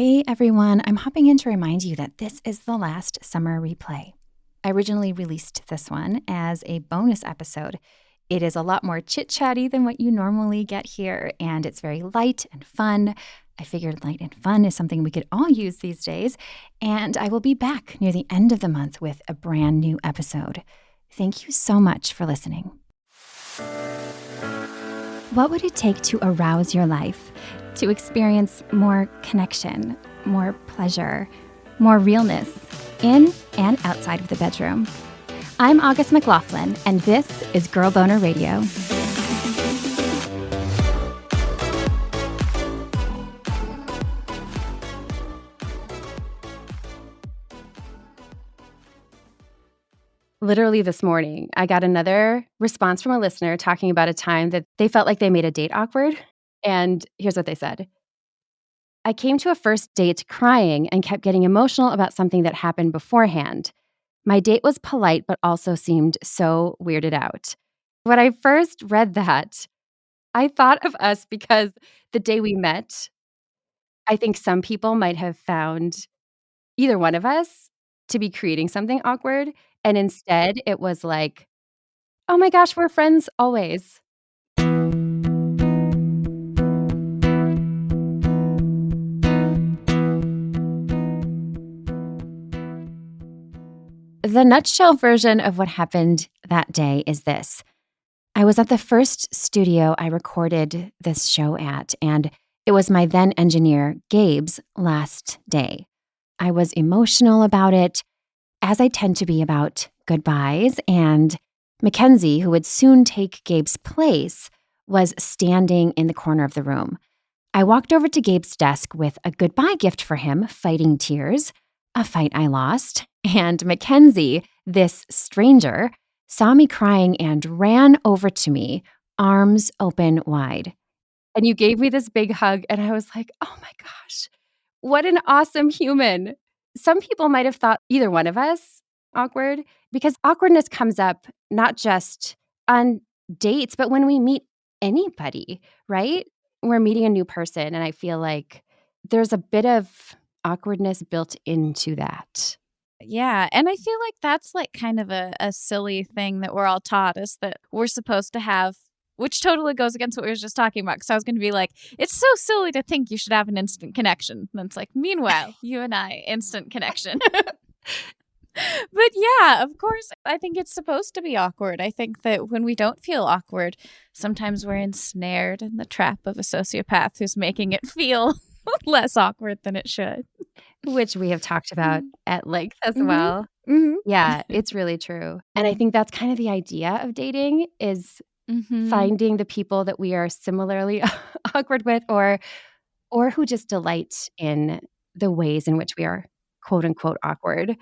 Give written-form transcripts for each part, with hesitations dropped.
Hey everyone, I'm hopping in to remind you that this is the last summer replay. I originally released this one as a bonus episode. It is a lot more chit-chatty than what you normally get here, and it's very light and fun. I figured light and fun is something we could all use these days, and I will be back near the end of the month with a brand new episode. Thank you so much for listening. What would it take to arouse your life, to experience more connection, more pleasure, more realness in and outside of the bedroom? I'm August McLaughlin, and this is Girl Boner Radio. Literally this morning, I got another response from a listener talking about a time that they felt like they made a date awkward. And here's what they said. I came to a first date crying and kept getting emotional about something that happened beforehand. My date was polite, but also seemed so weirded out. When I first read that, I thought of us because the day we met, I think some people might have found either one of us to be creating something awkward. And instead, it was like, oh my gosh, we're friends always. The nutshell version of what happened that day is this. I was at the first studio I recorded this show at, and it was my then engineer, Gabe's, last day. I was emotional about it, as I tend to be about goodbyes, and Makenzie, who would soon take Gabe's place, was standing in the corner of the room. I walked over to Gabe's desk with a goodbye gift for him, fighting tears, a fight I lost, and Makenzie, this stranger, saw me crying and ran over to me, arms open wide. And you gave me this big hug, and I was like, oh my gosh, what an awesome human. Some people might have thought either one of us awkward, because awkwardness comes up not just on dates, but when we meet anybody, right? We're meeting a new person, and I feel like there's a bit of awkwardness built into that. Yeah, and I feel like that's like kind of a silly thing that we're all taught is that we're supposed to have, which totally goes against what we were just talking about. Because I was going to be like, it's so silly to think you should have an instant connection. And it's like, meanwhile, you and I, instant connection. But yeah, of course, I think it's supposed to be awkward. I think that when we don't feel awkward, sometimes we're ensnared in the trap of a sociopath who's making it feel less awkward than it should. Which we have talked about at length as well. Mm-hmm. Yeah, it's really true. And I think that's kind of the idea of dating is finding the people that we are similarly awkward with or who just delight in the ways in which we are quote unquote awkward.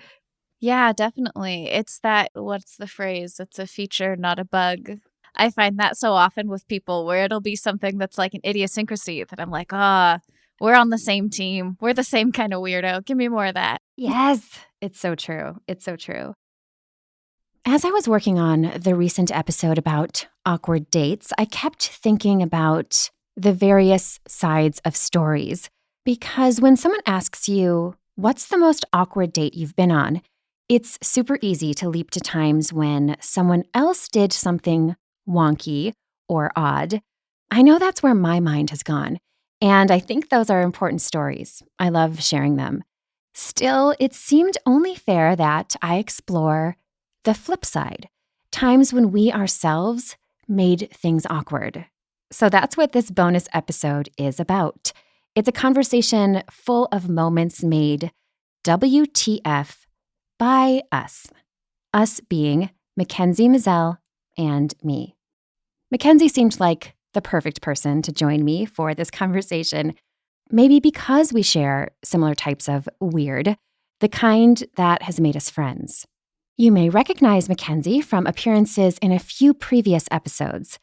Yeah, definitely. It's that, what's the phrase? It's a feature, not a bug. I find that so often with people where it'll be something that's like an idiosyncrasy that I'm like, we're on the same team. We're the same kind of weirdo. Give me more of that. Yes, it's so true. It's so true. As I was working on the recent episode about awkward dates, I kept thinking about the various sides of stories. Because when someone asks you, what's the most awkward date you've been on? It's super easy to leap to times when someone else did something wonky or odd. I know that's where my mind has gone. And I think those are important stories. I love sharing them. Still, it seemed only fair that I explore the flip side, times when we ourselves made things awkward. So that's what this bonus episode is about. It's a conversation full of moments made WTF by us being Makenzie Mizell and me. Makenzie seemed like the perfect person to join me for this conversation, maybe because we share similar types of weird, the kind that has made us friends. You may recognize Makenzie from appearances in a few previous episodes.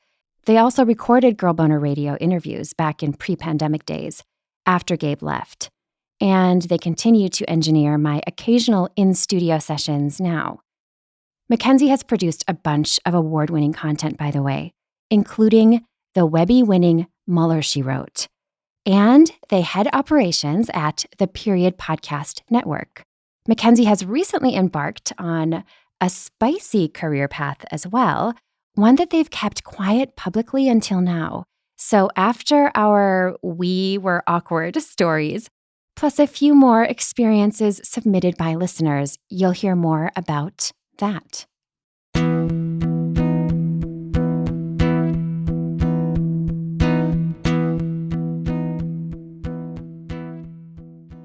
They also recorded Girl Boner Radio interviews back in pre-pandemic days, after Gabe left. And they continue to engineer my occasional in-studio sessions now. Makenzie has produced a bunch of award-winning content, by the way, including the Webby-winning Mueller, She Wrote. and they head operations at the Period Podcast Network. Makenzie has recently embarked on a spicy career path as well, one that they've kept quiet publicly until now. So after our We Were Awkward stories, plus a few more experiences submitted by listeners, you'll hear more about that.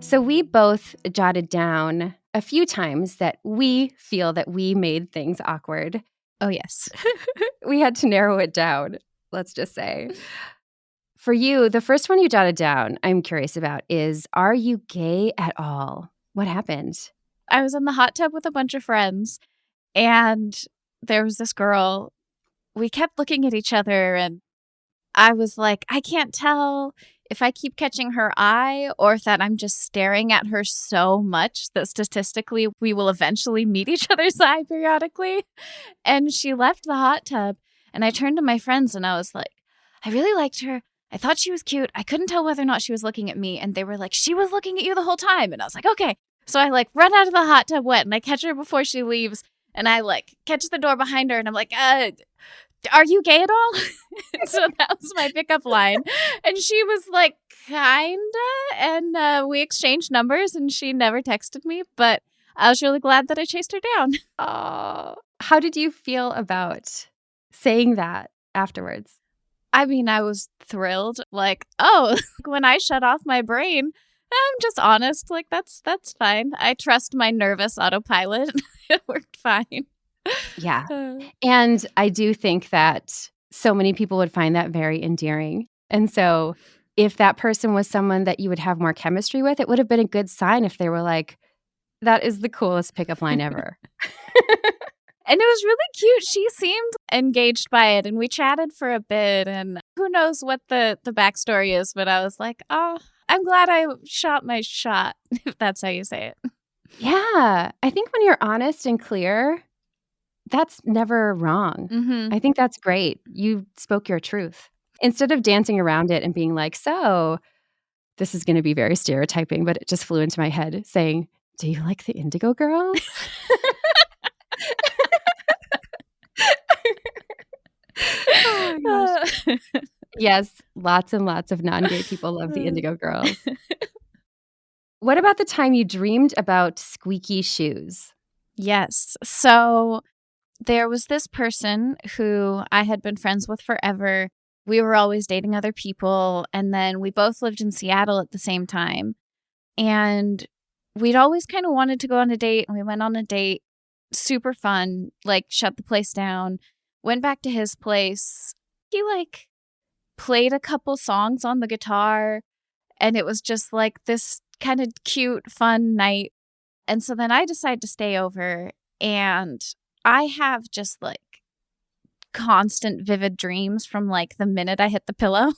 So we both jotted down a few times that we feel that we made things awkward. Oh, yes. We had to narrow it down, let's just say. For you, the first one you jotted down, I'm curious about, is, are you gay at all? What happened? I was in the hot tub with a bunch of friends, and there was this girl. We kept looking at each other, and I was like, I can't tell if I keep catching her eye or if that I'm just staring at her so much that statistically we will eventually meet each other's eye periodically. And she left the hot tub, and I turned to my friends and I was like, I really liked her. I thought she was cute. I couldn't tell whether or not she was looking at me. And they were like, she was looking at you the whole time. And I was like, okay. So I run out of the hot tub wet and I catch her before she leaves. And I catch the door behind her and I'm like, are you gay at all? So that was my pickup line. And she was like, kinda. And we exchanged numbers and she never texted me. But I was really glad that I chased her down. Oh, how did you feel about saying that afterwards? I mean, I was thrilled. When I shut off my brain, I'm just honest. That's fine. I trust my nervous autopilot. It worked fine. Yeah. And I do think that so many people would find that very endearing. And so if that person was someone that you would have more chemistry with, it would have been a good sign if they were like, that is the coolest pickup line ever. And it was really cute. She seemed engaged by it, and we chatted for a bit, and who knows what the backstory is, but I was like, oh, I'm glad I shot my shot, if that's how you say it. Yeah. I think when you're honest and clear, that's never wrong. Mm-hmm. I think that's great. You spoke your truth. Instead of dancing around it and being like, so this is going to be very stereotyping, but it just flew into my head saying, do you like the Indigo Girls? Oh my gosh. Yes, lots and lots of non-gay people love the Indigo Girls. What about the time you dreamed about squeaky shoes? Yes. So there was this person who I had been friends with forever. We were always dating other people. And then we both lived in Seattle at the same time. And we'd always kind of wanted to go on a date. And we went on a date. Super fun. Shut the place down. Went back to his place. He played a couple songs on the guitar. And it was just this kind of cute, fun night. And so then I decided to stay over. And I have just constant vivid dreams from the minute I hit the pillow.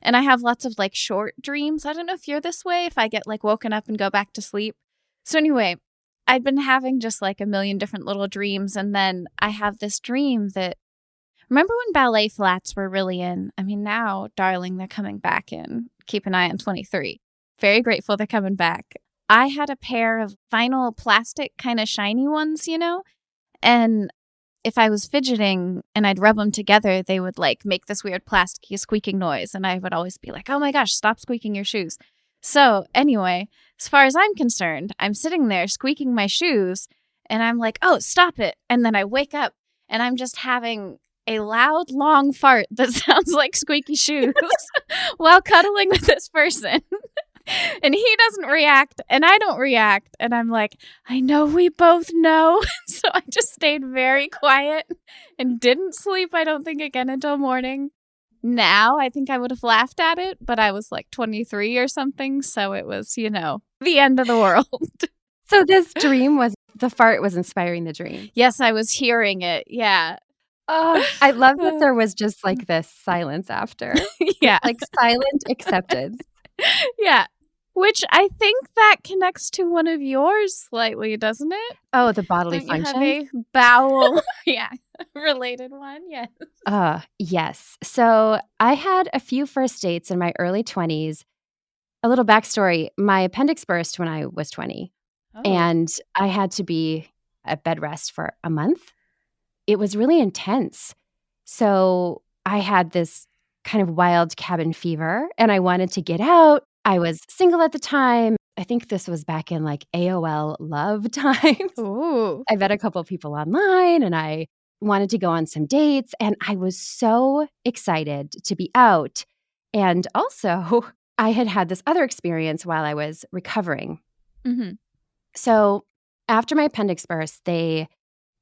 And I have lots of short dreams. I don't know if you're this way, if I get woken up and go back to sleep. So anyway, I'd been having just a million different little dreams. And then I have this dream that, remember when ballet flats were really in? I mean, now, darling, they're coming back in. Keep an eye on 23. Very grateful they're coming back. I had a pair of vinyl plastic kind of shiny ones, and if I was fidgeting and I'd rub them together, they would make this weird plasticky squeaking noise. And I would always be like, oh my gosh, stop squeaking your shoes. So anyway, as far as I'm concerned, I'm sitting there squeaking my shoes and I'm like, oh, stop it. And then I wake up and I'm just having a loud, long fart that sounds like squeaky shoes while cuddling with this person. And he doesn't react and I don't react. And I'm like, I know we both know. So I just stayed very quiet and didn't sleep, I don't think, again until morning. Now, I think I would have laughed at it, but I was 23 or something. So it was, the end of the world. So this dream the fart was inspiring the dream. Yes, I was hearing it. Yeah. Oh, I love that there was just this silence after. Yeah. Silent acceptance. Yeah. Which I think that connects to one of yours slightly, doesn't it? Oh, the bodily Don't you have functions? a bowel, related one? Yes. Yes. So I had a few first dates in my early 20s. A little backstory, my appendix burst when I was 20, Oh. and I had to be at bed rest for a month. It was really intense. So I had this kind of wild cabin fever, and I wanted to get out. I was single at the time. I think this was back in like AOL love times. Ooh. I met a couple of people online, and I wanted to go on some dates, and I was so excited to be out. And also, I had had this other experience while I was recovering. Mm-hmm. So after my appendix burst, they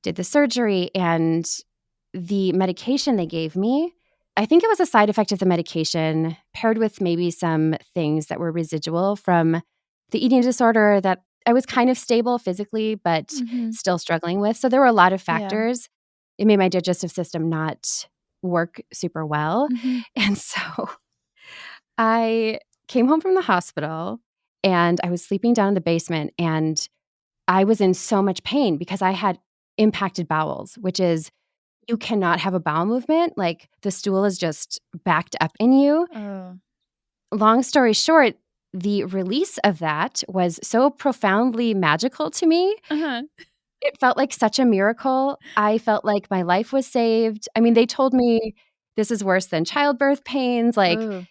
did the surgery, and the medication they gave me, I think it was a side effect of the medication paired with maybe some things that were residual from the eating disorder that I was kind of stable physically, but Mm-hmm. still struggling with. So there were a lot of Yeah. factors. It made my digestive system not work super well. Mm-hmm. And so I came home from the hospital, and I was sleeping down in the basement, and I was in so much pain because I had impacted bowels, which is you cannot have a bowel movement. Like the stool is just backed up in you. Oh. Long story short, the release of that was so profoundly magical to me. Uh-huh. It felt like such a miracle. I felt like my life was saved. I mean, they told me this is worse than childbirth pains. Like Oh.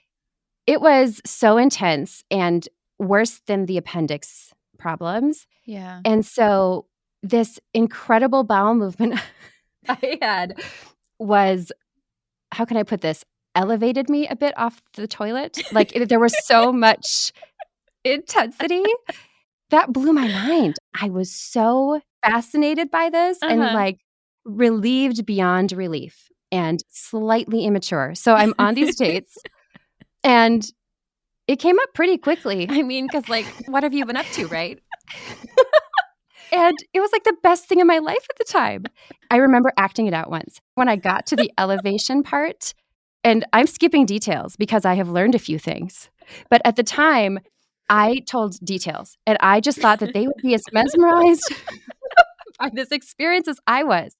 it was so intense and worse than the appendix problems. Yeah. And so this incredible bowel movement I had was, how can I put this? Elevated me a bit off the toilet. Like there was so much intensity that blew my mind. I was so fascinated by this and Uh-huh. like relieved beyond relief and slightly immature. So I'm on these dates, and it came up pretty quickly. I mean, because like, what have you been up to, right? And it was like the best thing in my life at the time. I remember acting it out once when I got to the elevation part, and I'm skipping details because I have learned a few things. But at the time, I told details, and I just thought that they would be as mesmerized by this experience as I was.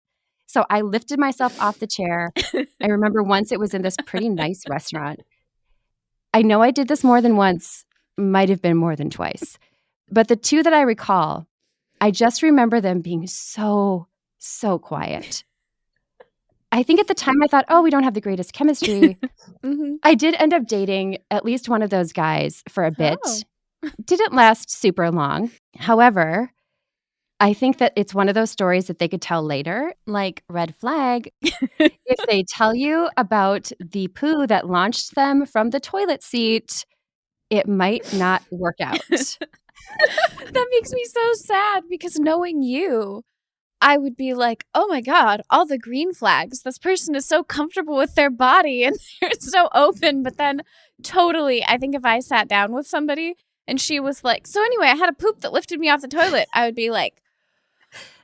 So I lifted myself off the chair. I remember once it was in this pretty nice restaurant. I know I did this more than once, might have been more than twice. But the two that I recall, I just remember them being so, so quiet. I think at the time I thought, oh, we don't have the greatest chemistry. Mm-hmm. I did end up dating at least one of those guys for a bit. Oh. Didn't last super long. However, I think that it's one of those stories that they could tell later, like red flag. If they tell you about the poo that launched them from the toilet seat, it might not work out. That makes me so sad because knowing you, I would be like, oh my God, all the green flags. This person is so comfortable with their body and they're so open. But then, totally, I think if I sat down with somebody and she was like, so anyway, I had a poop that lifted me off the toilet, I would be like,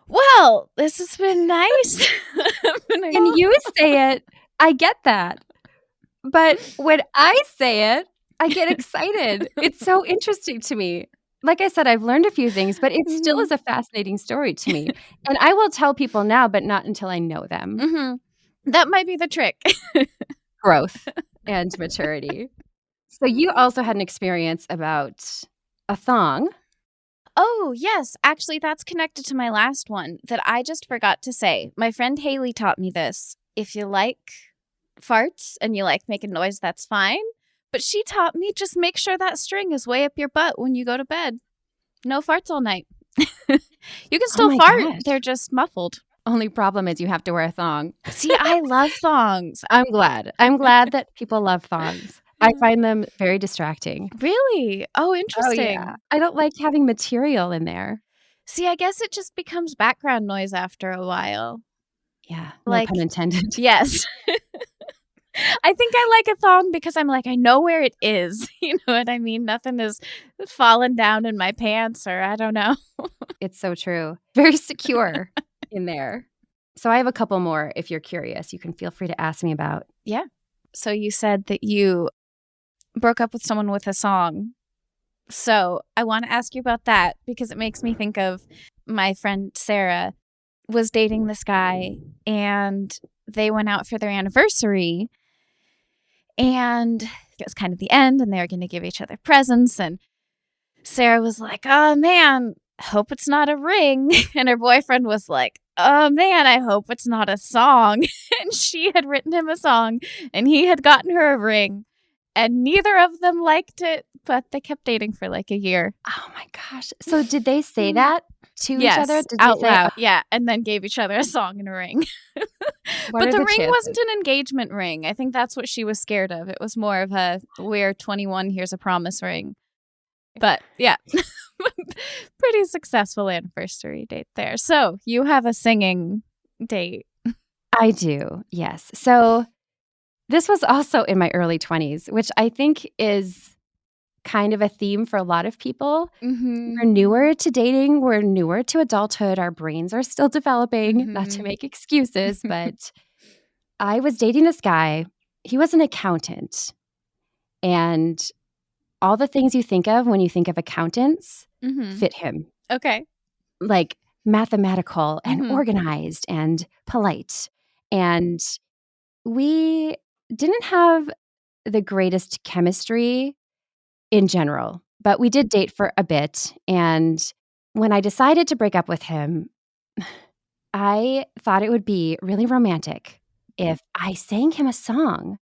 well, this has been nice. And you say it, I get that. But when I say it, I get excited. It's so interesting to me. Like I said, I've learned a few things, but it still is a fascinating story to me. And I will tell people now, but not until I know them. Mm-hmm. That might be the trick. Growth and maturity. So you also had an experience about a thong. Oh, yes. Actually, that's connected to my last one that I just forgot to say. My friend Haley taught me this. If you like farts and you like making noise, that's fine. But she taught me just make sure that string is way up your butt when you go to bed. No farts all night. You can still my fart. gosh. They're just muffled. Only problem is you have to wear a thong. See, I love thongs. I'm glad. I'm glad that people love thongs. I find them very distracting. Really? Oh, Oh, interesting. yeah. I don't like having material in there. See, I guess it just becomes background noise after a while. Yeah, no Like, pun intended. yes. I think I like a thong because I'm like, I know where it is. You know what I mean? Nothing is falling down in my pants or I don't know. It's so true. Very secure in there. So I have a couple more if you're curious. You can feel free to ask me about. Yeah. So you said that you broke up with someone with a song. So I want to ask you about that because it makes me think of my friend Sarah was dating this guy and they went out for their anniversary and it was kind of the end and they were going to give each other presents. And Sarah was like, oh man, hope it's not a ring. And her boyfriend was like, oh man, I hope it's not a song. And she had written him a song and he had gotten her a ring. And neither of them liked it, but they kept dating for like a year. Oh my gosh. So did they say that to each Yes, other? Did they out say, loud. Yeah, and then gave each other a song and a ring. what But are the the ring chances? wasn't an engagement ring. I think that's what she was scared of. It was more of a, we're 21, here's a promise ring. But yeah, pretty successful anniversary date there. So you have a singing date. I do, yes. So this was also in my early 20s, which I think is kind of a theme for a lot of people. Mm-hmm. We're newer to dating. We're newer to adulthood. Our brains are still developing, not to make excuses, but I was dating this guy. He was an accountant. And all the things you think of when you think of accountants fit him. Okay. Like mathematical and organized and polite. And we didn't have the greatest chemistry in general, but we did date for a bit. And when I decided to break up with him, I thought it would be really romantic if I sang him a song.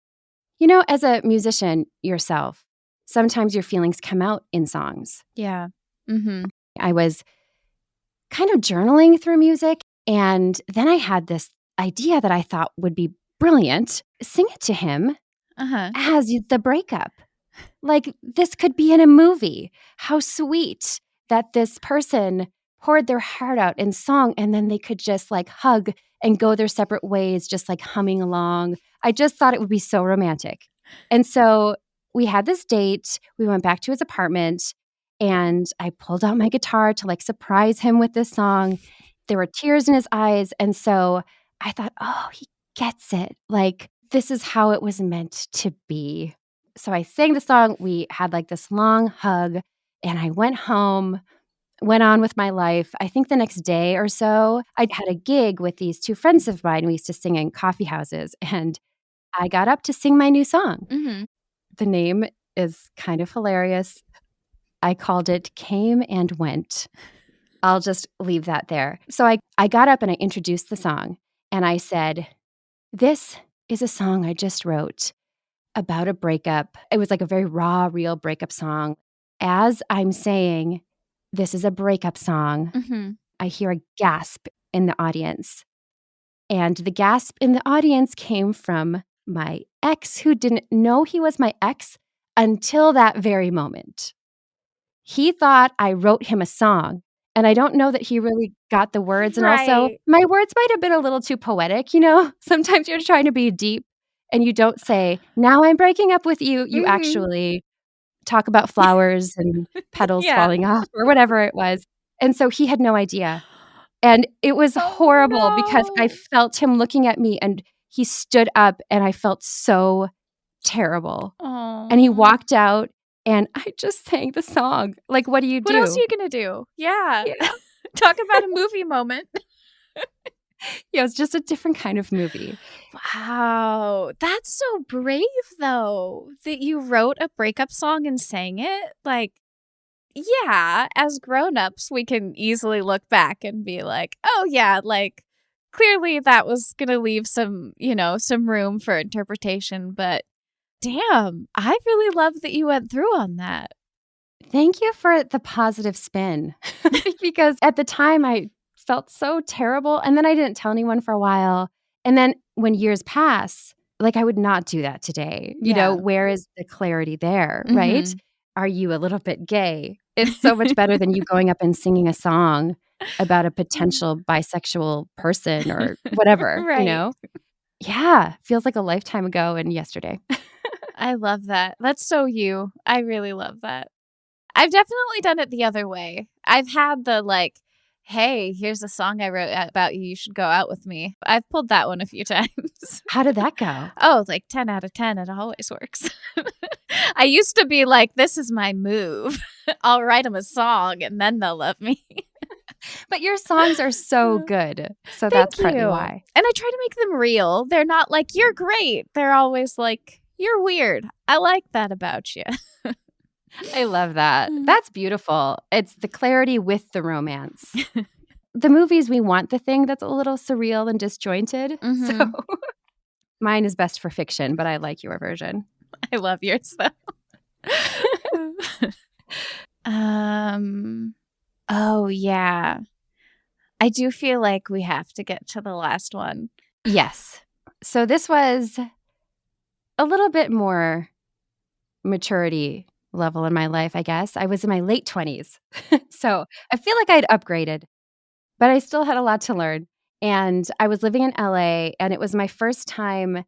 You know, as a musician yourself, sometimes your feelings come out in songs. Yeah. Mm-hmm. I was kind of journaling through music, and then I had this idea that I thought would be brilliant. Sing it to him as the breakup. Like, this could be in a movie. How sweet that this person poured their heart out in song and then they could just like hug and go their separate ways, just like humming along. I just thought it would be so romantic. And so we had this date. We went back to his apartment and I pulled out my guitar to like surprise him with this song. There were tears in his eyes. And so I thought, oh, he gets it. Like, this is how it was meant to be. So I sang the song. We had like this long hug and I went home, went on with my life. I think the next day or so, I had a gig with these two friends of mine. We used to sing in coffee houses and I got up to sing my new song. The name is kind of hilarious. I called it Came and Went. I'll just leave that there. So I got up and I introduced the song and I said, this is a song I just wrote about a breakup. It was like a very raw, real breakup song. As I'm saying, this is a breakup song, I hear a gasp in the audience. And the gasp in the audience came from my ex, who didn't know he was my ex until that very moment. He thought I wrote him a song. And I don't know that he really got the words. And also, my words might have been a little too poetic. You know, sometimes you're trying to be deep and you don't say, now I'm breaking up with you. You actually talk about flowers and petals falling off or whatever it was. And so he had no idea. And it was horrible because I felt him looking at me and he stood up and I felt so terrible. And he walked out and I just sang the song. Like, what do you do? What else are you going to do? Yeah. Talk about a movie moment. Yeah, it was just a different kind of movie. Wow. That's so brave, though, that you wrote a breakup song and sang it. Like, yeah, as grown-ups, we can easily look back and be like, oh, yeah, like, clearly that was going to leave some, some room for interpretation. But damn, I really love that you went through on that. Thank you for the positive spin. Because at the time, I felt so terrible. And then I didn't tell anyone for a while. And then when years pass, like I would not do that today. You know, where is the clarity there, right? Are you a little bit gay? It's so much better than you going up and singing a song about a potential bisexual person or whatever, you know? Yeah, feels like a lifetime ago and yesterday. I love that. That's so you. I really love that. I've definitely done it the other way. I've had the like, hey, here's a song I wrote about you. You should go out with me. I've pulled that one a few times. How did that go? Oh, like 10 out of 10. It always works. I used to be like, this is my move. I'll write them a song and then they'll love me. But your songs are so good. So that's Thank partly you. why. And I try to make them real. They're not like, you're great. They're always like, you're weird. I like that about you. I love that. Mm. That's beautiful. It's the clarity with the romance. The movies, we want the thing that's a little surreal and disjointed. Mhm. So mine is best for fiction, but I like your version. I love yours though. Oh yeah. I do feel like we have to get to the last one. Yes. So this was a little bit more maturity level in my life, I guess. I was in my late 20s. So I feel like I'd upgraded, but I still had a lot to learn. And I was living in LA, and it was my first time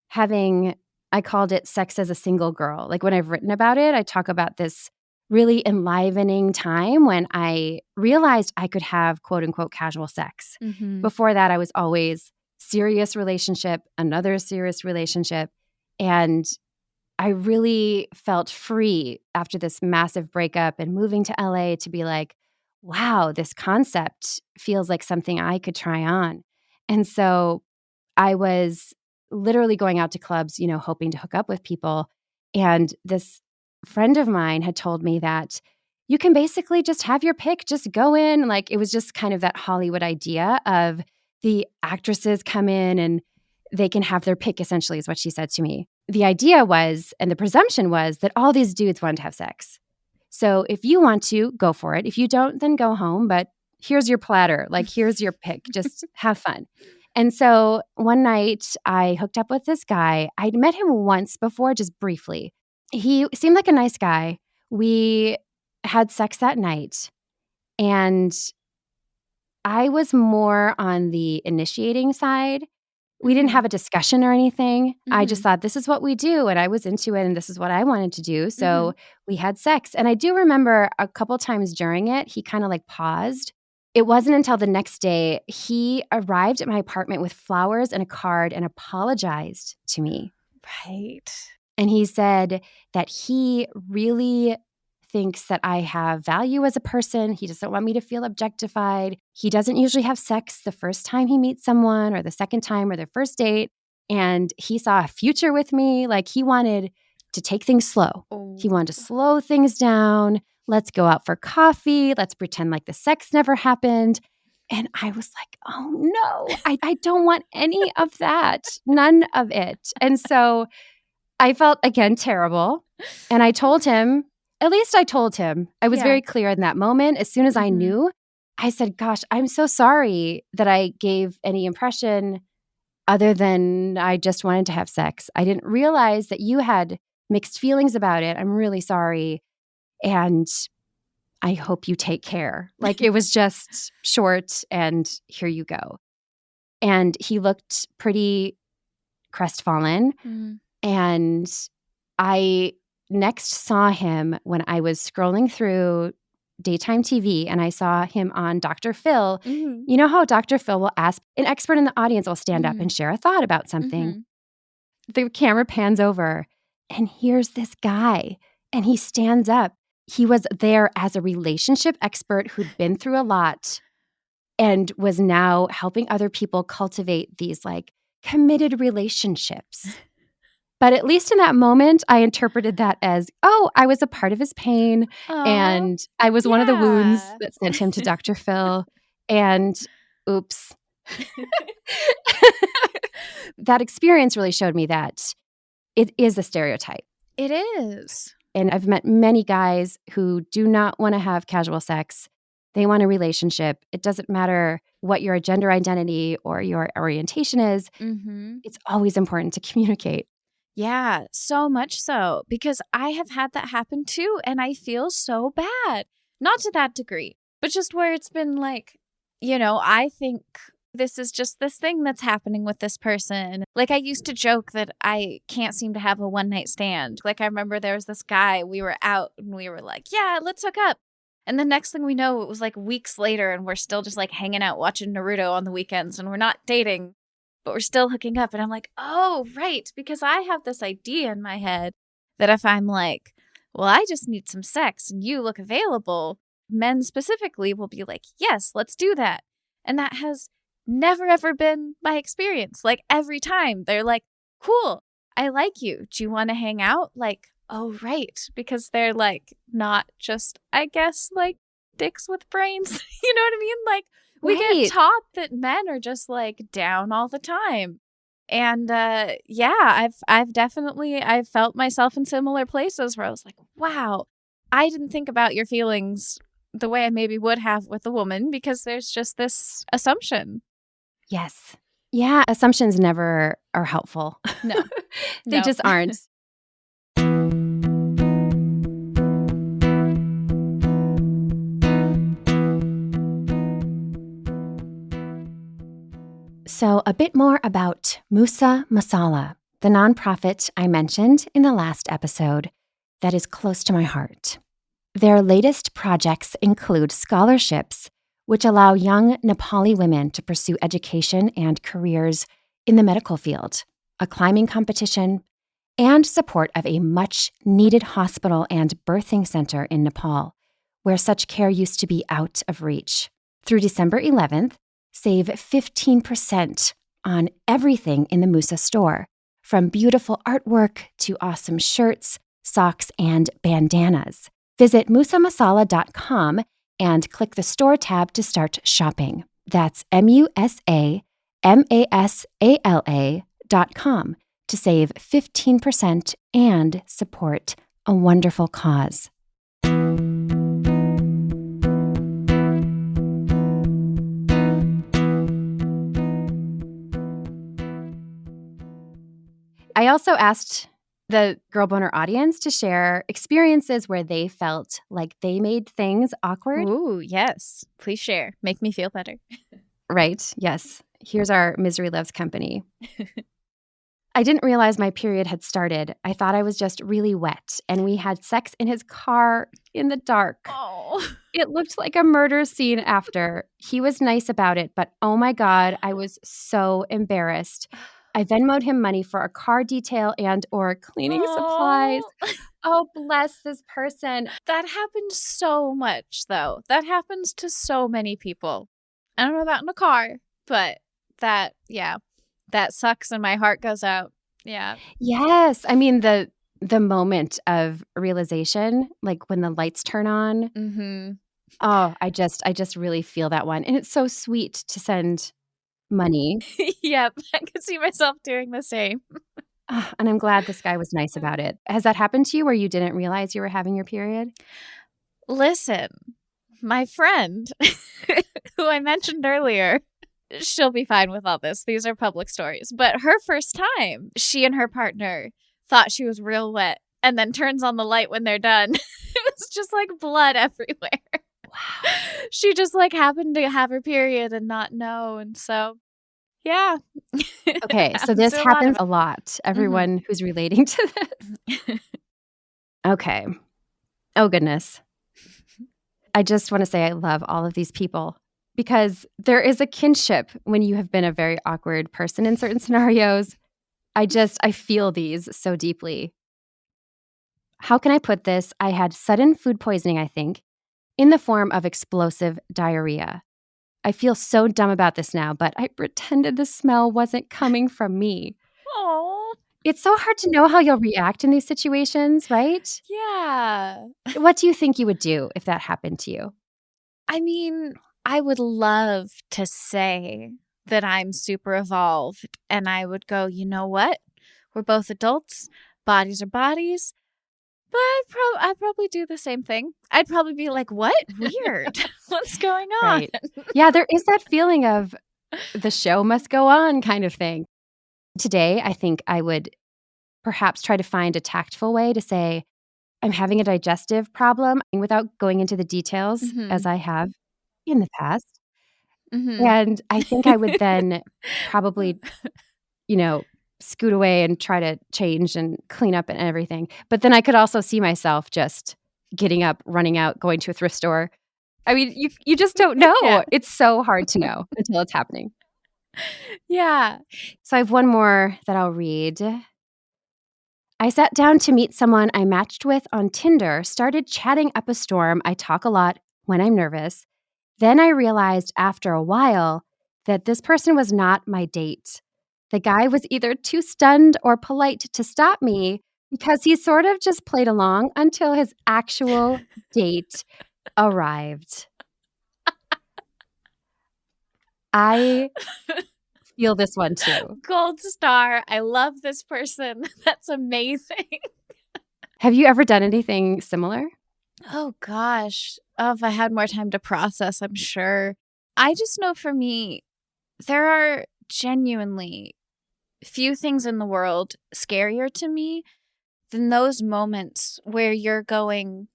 having, I called it sex as a single girl. Like when I've written about it, I talk about this really enlivening time when I realized I could have quote unquote casual sex. Mm-hmm. Before that, I was always serious relationship, another serious relationship. And I really felt free after this massive breakup and moving to LA to be like, wow, this concept feels like something I could try on. And so I was literally going out to clubs, hoping to hook up with people. And this friend of mine had told me that you can basically just have your pick, just go in. Like it was just kind of that Hollywood idea of the actresses come in and they can have their pick, essentially, is what she said to me. The idea was, and the presumption was, that all these dudes wanted to have sex. So if you want to, go for it. If you don't, then go home. But here's your platter. Like, here's your pick. Just have fun. And so one night I hooked up with this guy. I'd met him once before, just briefly. He seemed like a nice guy. We had sex that night. And I was more on the initiating side. We didn't have a discussion or anything. I just thought, this is what we do. And I was into it and this is what I wanted to do. So we had sex. And I do remember a couple times during it, he kind of like paused. It wasn't until the next day he arrived at my apartment with flowers and a card and apologized to me. Right. And he said that he really thinks that I have value as a person. He doesn't want me to feel objectified. He doesn't usually have sex the first time he meets someone or the second time or their first date. And he saw a future with me. Like he wanted to take things slow. He wanted to slow things down. Let's go out for coffee. Let's pretend like the sex never happened. And I was like, oh no, I don't want any of that. None of it. And so I felt, again, terrible. And I told him, at least I told him. I was very clear in that moment. As soon as I knew, I said, gosh, I'm so sorry that I gave any impression other than I just wanted to have sex. I didn't realize that you had mixed feelings about it. I'm really sorry. And I hope you take care. Like it was just short and here you go. And he looked pretty crestfallen. And I next saw him when I was scrolling through daytime TV and I saw him on Dr. Phil. You know how Dr. Phil will ask, an expert in the audience will stand up and share a thought about something. The camera pans over and here's this guy and he stands up. He was there as a relationship expert who'd been through a lot and was now helping other people cultivate these like committed relationships. But at least in that moment, I interpreted that as, oh, I was a part of his pain. And I was one of the wounds that sent him to Dr. Phil. And oops. That experience really showed me that it is a stereotype. It is. And I've met many guys who do not want to have casual sex. They want a relationship. It doesn't matter what your gender identity or your orientation is. It's always important to communicate. Yeah, so much so, because I have had that happen too, and I feel so bad. Not to that degree, but just where it's been like, I think this is just this thing that's happening with this person. Like I used to joke that I can't seem to have a one night stand. Like I remember there was this guy, we were out and we were like, yeah, let's hook up. And the next thing we know, it was like weeks later and we're still just like hanging out watching Naruto on the weekends and we're not dating, but we're still hooking up. And I'm like, oh, right. Because I have this idea in my head that if I'm like, well, I just need some sex and you look available, men specifically will be like, yes, let's do that. And that has never, ever been my experience. Like every time they're like, cool, I like you. Do you want to hang out? Like, oh, right. Because they're like not just, I guess, like dicks with brains. You know what I mean? Like we get Right. taught that men are just like down all the time. And I've definitely I've felt myself in similar places where I was like, wow, I didn't think about your feelings the way I maybe would have with a woman because there's just this assumption. Yes. Yeah, assumptions never are helpful. No. They No. just aren't. So, a bit more about Musa Masala, the nonprofit I mentioned in the last episode that is close to my heart. Their latest projects include scholarships, which allow young Nepali women to pursue education and careers in the medical field, a climbing competition, and support of a much needed hospital and birthing center in Nepal, where such care used to be out of reach. Through December 11th, save 15% on everything in the Musa store, from beautiful artwork to awesome shirts, socks, and bandanas. Visit musamasala.com and click the store tab to start shopping. That's musamasala.com to save 15% and support a wonderful cause. I also asked the Girl Boner audience to share experiences where they felt like they made things awkward. Ooh, yes. Please share. Make me feel better. Right, yes. Here's our Misery Loves Company. I didn't realize my period had started. I thought I was just really wet, and we had sex in his car in the dark. Oh. It looked like a murder scene after. He was nice about it, but oh my God, I was so embarrassed. I Venmoed him money for a car detail and or cleaning supplies. Oh, bless this person. That happens so much, though. That happens to so many people. I don't know about in a car, but that sucks and my heart goes out. Yeah. Yes. I mean, the moment of realization, like when the lights turn on. Mm-hmm. Oh, I just really feel that one. And it's so sweet to send money. Yep. I could see myself doing the same. And I'm glad this guy was nice about it. Has that happened to you where you didn't realize you were having your period? Listen, my friend who I mentioned earlier, she'll be fine with all this. These are public stories. But her first time, she and her partner thought she was real wet and then turns on the light when they're done. It was just like blood everywhere. Wow. She just like happened to have her period and not know. And so, yeah. Okay, so this happens a lot. Everyone who's relating to this. Okay. Oh, goodness. I just want to say I love all of these people because there is a kinship when you have been a very awkward person in certain scenarios. I feel these so deeply. How can I put this? I had sudden food poisoning, I think, in the form of explosive diarrhea. I feel so dumb about this now, but I pretended the smell wasn't coming from me. Oh, It's so hard to know how you'll react in these situations, right? yeah. What do you think you would do if that happened to you? I mean, I would love to say that I'm super evolved and I would go, you know what? We're both adults. Bodies are bodies. But I'd probably do the same thing. I'd probably be like, what? Weird. What's going on? Right. Yeah, there is that feeling of the show must go on kind of thing. Today, I think I would perhaps try to find a tactful way to say, I'm having a digestive problem without going into the details as I have in the past. And I think I would then probably, scoot away and try to change and clean up and everything. But then I could also see myself just getting up, running out, going to a thrift store. I mean, you just don't know. Yeah. It's so hard to know until it's happening. Yeah. So I have one more that I'll read. I sat down to meet someone I matched with on Tinder, started chatting up a storm. I talk a lot when I'm nervous. Then I realized after a while that this person was not my date. The guy was either too stunned or polite to stop me because he sort of just played along until his actual date arrived. I feel this one too. Gold star. I love this person. That's amazing. Have you ever done anything similar? Oh gosh. Oh, if I had more time to process, I'm sure. I just know for me, there are genuinely few things in the world scarier to me than those moments where you're going,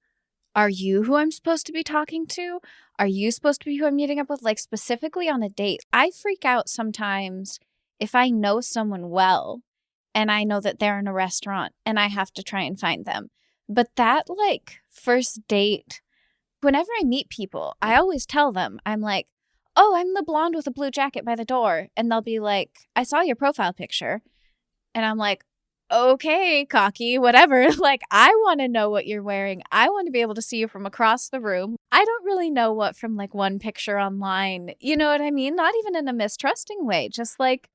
are you who I'm supposed to be talking to? Are you supposed to be who I'm meeting up with? Like specifically on a date. I freak out sometimes if I know someone well and I know that they're in a restaurant and I have to try and find them. But that like first date, whenever I meet people, I always tell them, I'm like, oh, I'm the blonde with a blue jacket by the door. And they'll be like, I saw your profile picture. And I'm like, okay, cocky, whatever. Like, I want to know what you're wearing. I want to be able to see you from across the room. I don't really know what from like one picture online. You know what I mean? Not even in a mistrusting way. Just like,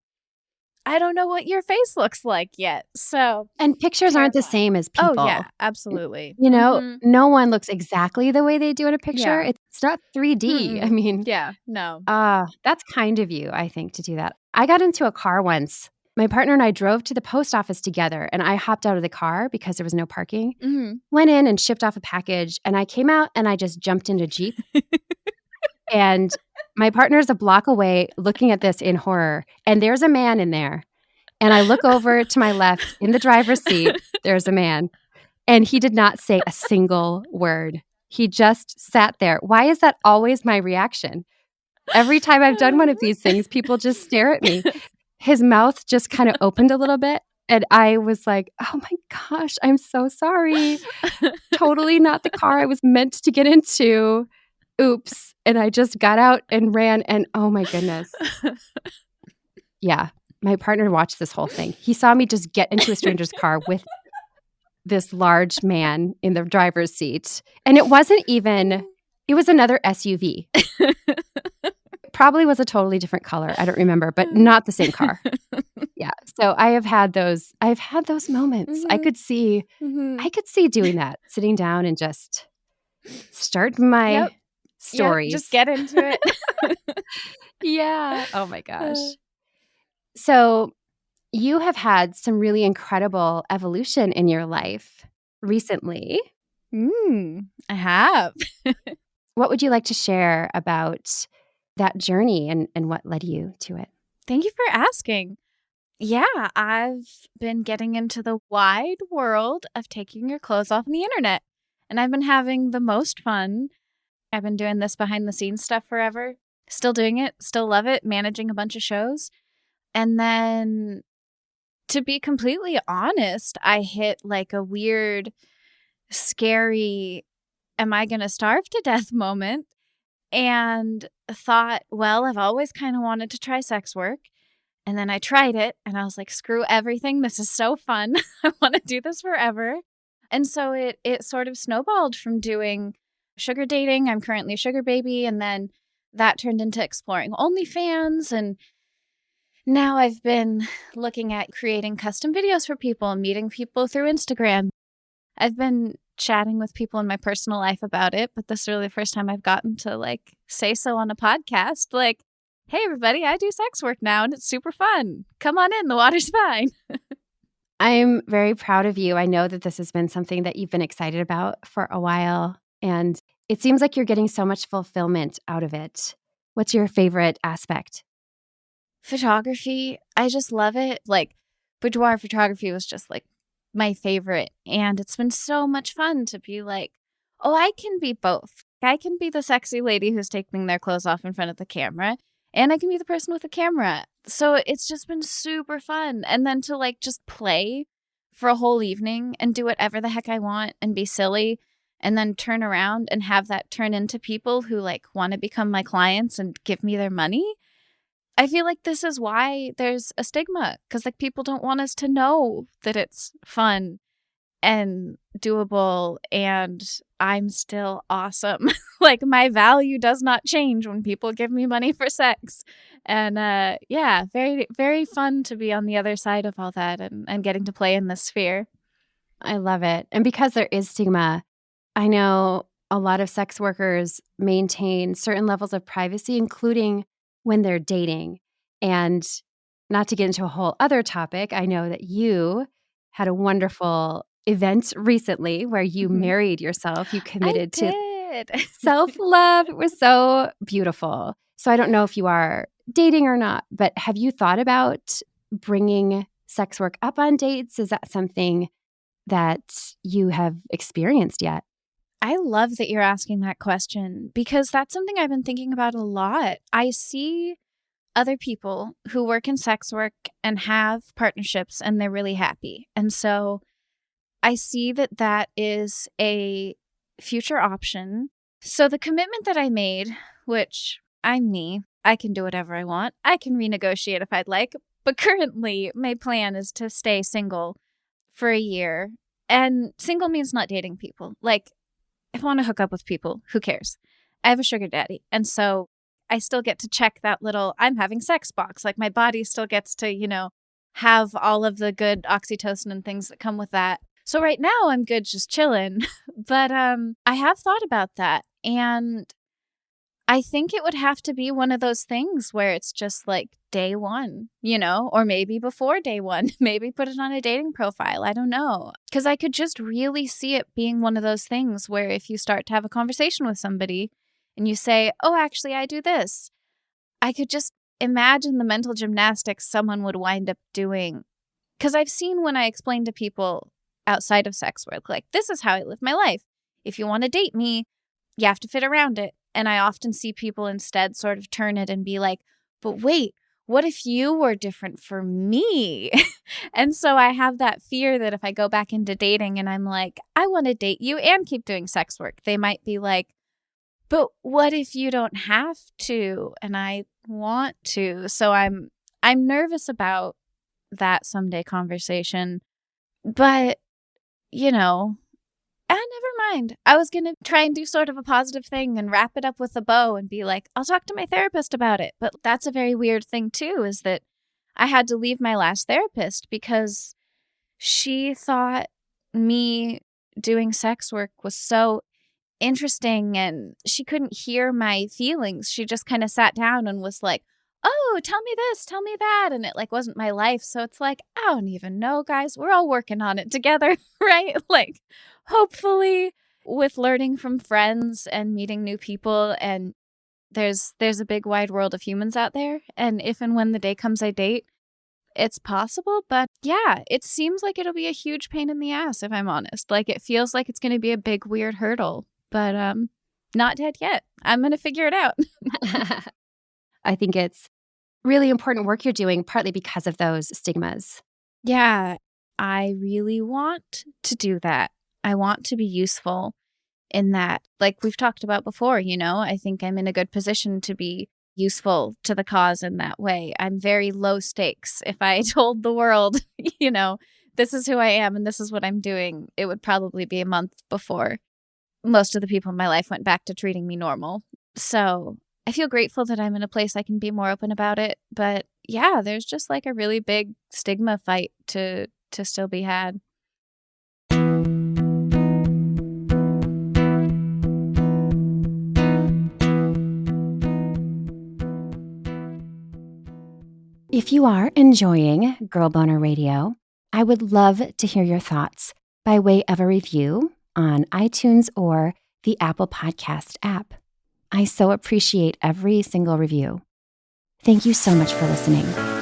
I don't know what your face looks like yet. So, And pictures aren't the terrifying. same as people. Oh, yeah, absolutely. You know, Mhm. no one looks exactly the way they do in a picture. Yeah. It's not 3D. I Mm-mm. mean, Yeah, no. that's kind of you, I think, to do that. I got into a car once. My partner and I drove to the post office together, and I hopped out of the car because there was no parking, Hmm. went in and shipped off a package, and I came out and I just jumped into Jeep. And my partner's a block away looking at this in horror, and there's a man in there. And I look over to my left in the driver's seat, there's a man. And he did not say a single word. He just sat there. Why is that always my reaction? Every time I've done one of these things, people just stare at me. His mouth just kind of opened a little bit. And I was like, oh my gosh, I'm so sorry. Totally not the car I was meant to get into. Oops. And I just got out and ran. And oh my goodness. Yeah. My partner watched this whole thing. He saw me just get into a stranger's car with this large man in the driver's seat. And it wasn't even, it was another SUV. Probably was a totally different color. I don't remember, but not the same car. Yeah. So I've had those moments. I could see doing that, sitting down and just start my Yep. stories. Just get into it. Yeah. Oh my gosh. So you have had some really incredible evolution in your life recently. I have. What would you like to share about that journey and what led you to it? Thank you for asking. Yeah, I've been getting into the wide world of taking your clothes off on the internet, and I've been having the most fun. I've been doing this behind the scenes stuff forever. Still doing it, still love it, managing a bunch of shows. And then, to be completely honest, I hit like a weird, scary, am I going to starve to death moment? And thought, well, I've always kind of wanted to try sex work. And then I tried it and I was like, screw everything. This is so fun. I want to do this forever. And so it sort of snowballed from doing sugar dating. I'm currently a sugar baby. And then that turned into exploring OnlyFans. And now I've been looking at creating custom videos for people and meeting people through Instagram. I've been chatting with people in my personal life about it, but this is really the first time I've gotten to like say so on a podcast. Like, hey, everybody, I do sex work now and it's super fun. Come on in. The water's fine. I'm very proud of you. I know that this has been something that you've been excited about for a while, and it seems like you're getting so much fulfillment out of it. What's your favorite aspect? Photography. I just love it. Like, boudoir photography was just like my favorite. And it's been so much fun to be like, oh, I can be both. I can be the sexy lady who's taking their clothes off in front of the camera, and I can be the person with the camera. So it's just been super fun. And then to like just play for a whole evening and do whatever the heck I want and be silly and then turn around and have that turn into people who like want to become my clients and give me their money. I feel like this is why there's a stigma, because like people don't want us to know that it's fun and doable and I'm still awesome. Like my value does not change when people give me money for sex. And yeah, very, very fun to be on the other side of all that and getting to play in this sphere. I love it. And because there is stigma, I know a lot of sex workers maintain certain levels of privacy, including when they're dating. And not to get into a whole other topic, I know that you had a wonderful event recently where you Mhm. married yourself. You I committed to did. self-love. It was so beautiful. So I don't know if you are dating or not, but have you thought about bringing sex work up on dates? Is that something that you have experienced yet? I love that you're asking that question because that's something I've been thinking about a lot. I see other people who work in sex work and have partnerships and they're really happy. And so I see that that is a future option. So the commitment that I made, which I'm me, I can do whatever I want. I can renegotiate if I'd like. But currently, my plan is to stay single for a year. And single means not dating people. Like, if I want to hook up with people, who cares? I have a sugar daddy. And so I still get to check that little I'm having sex box. Like, my body still gets to, have all of the good oxytocin and things that come with that. So right now I'm good just chilling. But I have thought about that. And I think it would have to be one of those things where it's just like day one, or maybe before day one, maybe put it on a dating profile. I don't know. Because I could just really see it being one of those things where if you start to have a conversation with somebody and you say, oh, actually, I do this, I could just imagine the mental gymnastics someone would wind up doing. Because I've seen when I explain to people outside of sex work, like, this is how I live my life. If you want to date me, you have to fit around it. And I often see people instead sort of turn it and be like, but wait, what if you were different for me? And so I have that fear that if I go back into dating and I'm like, I want to date you and keep doing sex work, they might be like, but what if you don't have to? And I want to. So I'm nervous about that someday conversation. But, never mind. I was going to try and do sort of a positive thing and wrap it up with a bow and be like, I'll talk to my therapist about it. But that's a very weird thing, too, is that I had to leave my last therapist because she thought me doing sex work was so interesting and she couldn't hear my feelings. She just kind of sat down and was like, oh, tell me this, tell me that. And it like wasn't my life. So it's like, I don't even know, guys. We're all working on it together, right? Like, hopefully with learning from friends and meeting new people, and there's a big wide world of humans out there. And if and when the day comes I date, it's possible. But yeah, it seems like it'll be a huge pain in the ass, if I'm honest. Like, it feels like it's going to be a big, weird hurdle, but not dead yet. I'm going to figure it out. I think it's really important work you're doing, partly because of those stigmas. Yeah, I really want to do that. I want to be useful in that. Like we've talked about before, I think I'm in a good position to be useful to the cause in that way. I'm very low stakes. If I told the world, this is who I am and this is what I'm doing, it would probably be a month before most of the people in my life went back to treating me normal. So I feel grateful that I'm in a place I can be more open about it. But yeah, there's just like a really big stigma fight to still be had. If you are enjoying Girl Boner Radio, I would love to hear your thoughts by way of a review on iTunes or the Apple Podcast app. I so appreciate every single review. Thank you so much for listening.